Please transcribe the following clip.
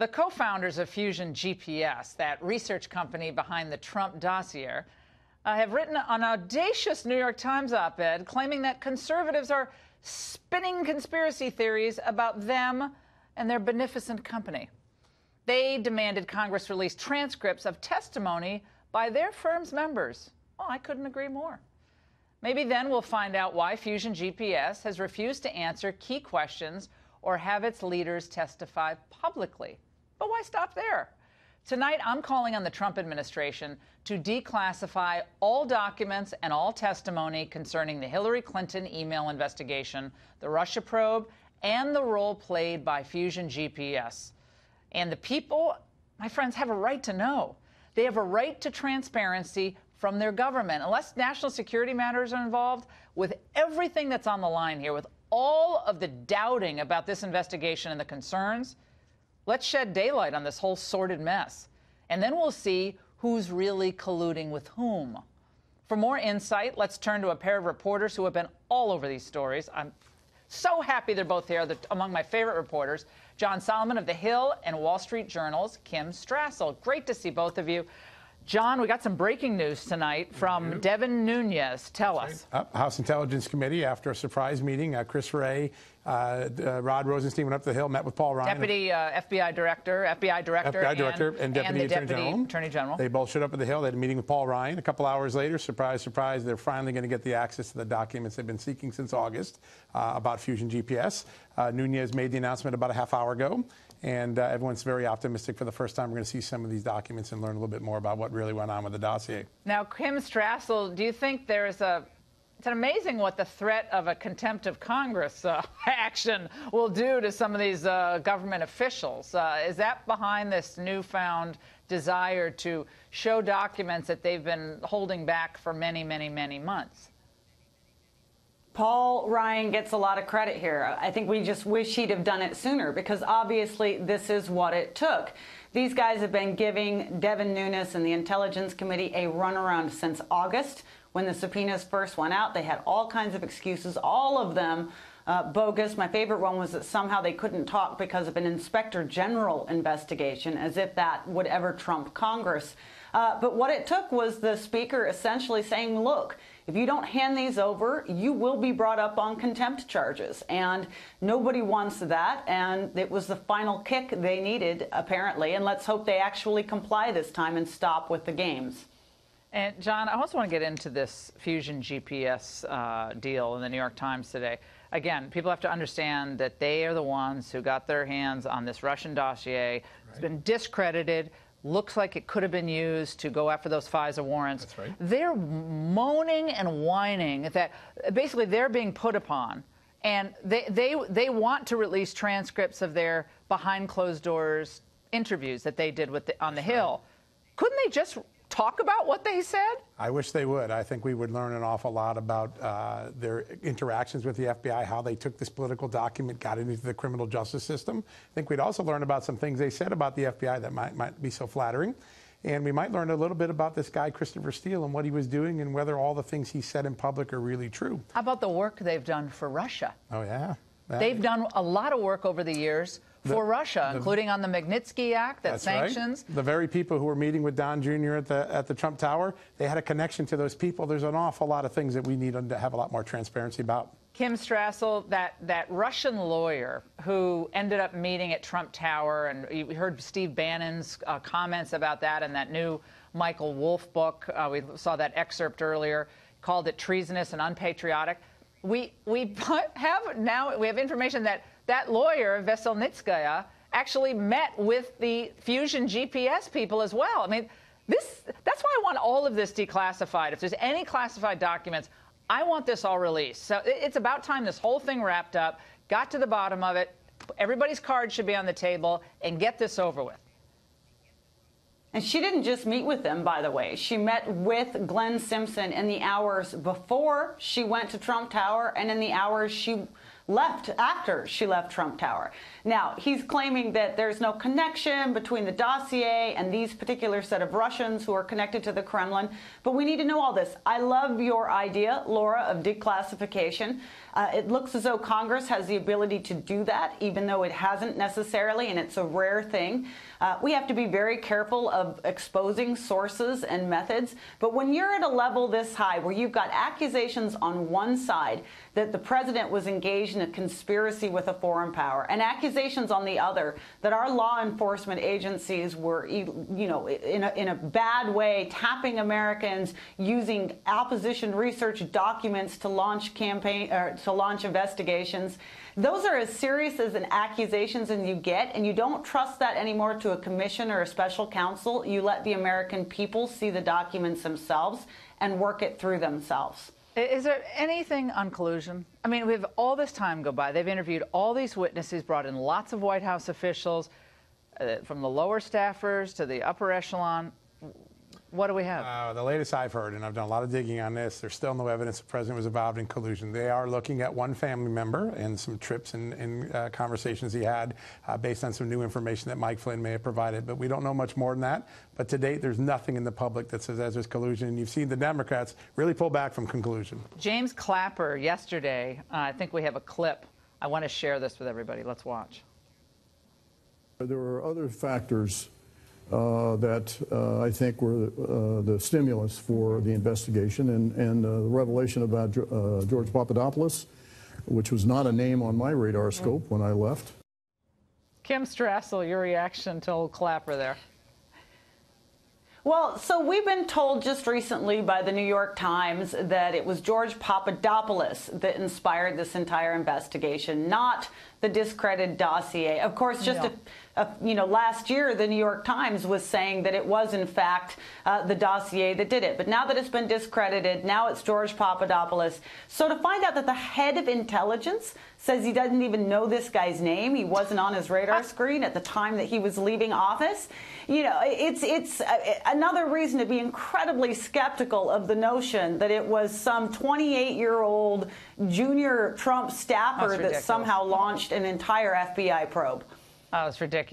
The co-founders of Fusion GPS, that research company behind the Trump dossier, have written an audacious New York Times op-ed claiming that conservatives are spinning conspiracy theories about them and their beneficent company. They demanded Congress release transcripts of testimony by their firm's members. Well, I couldn't agree more. Maybe then we'll find out why Fusion GPS has refused to answer key questions or have its leaders testify publicly. But why stop there? Tonight, I'm calling on the Trump administration to declassify all documents and all testimony concerning the Hillary Clinton email investigation, the Russia probe, and the role played by Fusion GPS. And the people, my friends, have a right to know. They have a right to transparency from their government. Unless national security matters are involved, with everything that's on the line here, with all of the doubting about this investigation and the concerns, let's shed daylight on this whole sordid mess. And then we'll see who's really colluding with whom. For more insight, let's turn to a pair of reporters who have been all over these stories. I'm so happy they're both here. They're among my favorite reporters. John Solomon of The Hill and Wall Street Journal's Kim Strassel. Great to see both of you. John, we got some breaking news tonight from Devin Nunes. Tell us. House Intelligence Committee, after a surprise meeting, Chris Wray, Rod Rosenstein went up to the Hill, met with Paul Ryan. Deputy FBI Director, and Deputy Attorney General. They both showed up at the Hill. They had a meeting with Paul Ryan. A couple hours later, surprise, surprise, they're finally going to get the access to the documents they've been seeking since August about Fusion GPS. Nunes made the announcement about a half hour ago. And everyone's very optimistic. For the first time, we're going to see some of these documents and learn a little bit more about what really went on with the dossier. Now, Kim Strassel, do you think there's it's amazing what the threat of a contempt of Congress action will do to some of these government officials? Is that behind this newfound desire to show documents that they've been holding back for many, many, many months? Paul Ryan gets a lot of credit here. I think we just wish he'd have done it sooner, because obviously this is what it took. These guys have been giving Devin Nunes and the Intelligence Committee a runaround since August. When the subpoenas first went out, they had all kinds of excuses, all of them bogus. My favorite one was that somehow they couldn't talk because of an Inspector General investigation, as if that would ever trump Congress. But what it took was the Speaker essentially saying, look, if you don't hand these over, you will be brought up on contempt charges. And nobody wants that. And it was the final kick they needed, apparently. And let's hope they actually comply this time and stop with the games. And, John, I also want to get into this Fusion GPS deal in the New York Times today. Again, people have to understand that they are the ones who got their hands on this Russian dossier. Right. It's been discredited. Looks like it could have been used to go after those FISA warrants. That's right. They're moaning and whining that basically they're being put upon. And they want to release transcripts of their behind closed doors interviews that they did with on the Hill. Couldn't they just talk about what they said? I wish they would. I think we would learn an awful lot about their interactions with the FBI, how they took this political document, got it into the criminal justice system. I think we'd also learn about some things they said about the FBI that might be so flattering. And we might learn a little bit about this guy, Christopher Steele, and what he was doing and whether all the things he said in public are really true. How about the work they've done for Russia? Oh, yeah. They've done a lot of work over the years for Russia, including on the Magnitsky Act that sanctions. Right. The very people who were meeting with Don Jr. at the Trump Tower, they had a connection to those people. There's an awful lot of things that we need to have a lot more transparency about. Kim Strassel, that Russian lawyer who ended up meeting at Trump Tower, and we heard Steve Bannon's comments about that in that new Michael Wolff book. We saw that excerpt earlier, called it treasonous and unpatriotic. We have information that that lawyer, Veselnitskaya, actually met with the Fusion GPS people as well. I mean, that's why I want all of this declassified. If there's any classified documents, I want this all released. So it's about time this whole thing wrapped up, got to the bottom of it. Everybody's cards should be on the table, and get this over with. And she didn't just meet with them, by the way. She met with Glenn Simpson in the hours before she went to Trump Tower and in the hours she left after she left Trump Tower. Now, he's claiming that there's no connection between the dossier and these particular set of Russians who are connected to the Kremlin, but we need to know all this. I love your idea, Laura, of declassification. It looks as though Congress has the ability to do that, even though it hasn't necessarily, and it's a rare thing. We have to be very careful of exposing sources and methods. But when you're at a level this high, where you've got accusations on one side that the president was engaged in a conspiracy with a foreign power, and accusations on the other that our law enforcement agencies were, in a bad way, tapping Americans, using opposition research documents to launch investigations. Those are as serious as an accusations as you get, and you don't trust that anymore to a commission or a special counsel. You let the American people see the documents themselves and work it through themselves. Is there anything on collusion? I mean, we have all this time go by. They've interviewed all these witnesses, brought in lots of White House officials, from the lower staffers to the upper echelon. What do we have? The latest I've heard, and I've done a lot of digging on this, there's still no evidence the president was involved in collusion. They are looking at one family member and some trips and conversations he had based on some new information that Mike Flynn may have provided. But we don't know much more than that. But to date, there's nothing in the public that says there's collusion. And you've seen the Democrats really pull back from collusion. James Clapper yesterday, I think we have a clip. I want to share this with everybody. Let's watch. There were other factors that I think were the stimulus for the investigation, and the revelation about George Papadopoulos, which was not a name on my radar scope when I left. Kim Strassel, your reaction to old Clapper there. Well, so we've been told just recently by the New York Times that it was George Papadopoulos that inspired this entire investigation, not the discredited dossier. Of course, just last year, the New York Times was saying that it was, in fact, the dossier that did it. But now that it's been discredited, now it's George Papadopoulos. So to find out that the head of intelligence says he doesn't even know this guy's name, he wasn't on his radar screen at the time that he was leaving office, it's another reason to be incredibly skeptical of the notion that it was some 28-year-old junior Trump staffer that somehow launched an entire FBI probe. Oh, it's ridiculous.